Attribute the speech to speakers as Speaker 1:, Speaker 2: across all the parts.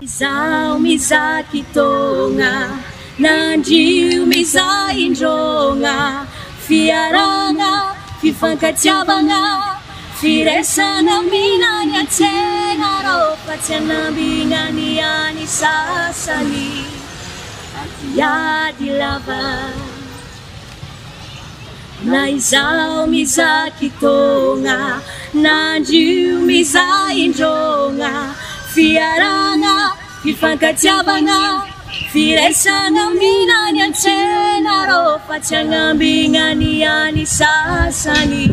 Speaker 1: Izao mizakitona nandio mizaindrona fiarana fifankatiavana firesana minany atsena ro fa tsy anambinany any sasany atiady lava na izao mizakitona nandio mizaindrona fiarana fifankatiavana firesana minany antsena ro fa tsy anambinany any sasany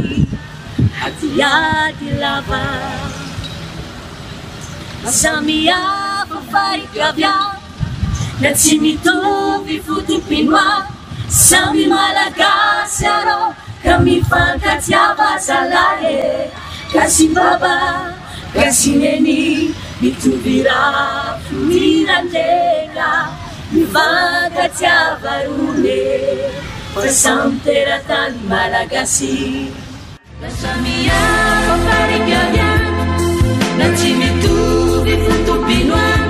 Speaker 1: atiady lava samihafa farikavia na tsy mitovy fotom-pinoa samy malagasy arô ka mifankatiava zalahy kasimbaba kasineny mitovy raha mirandena mifankatiava rone fa samy teratany malagasy samihafa farikavia na tsy mitovy fotom-pinoa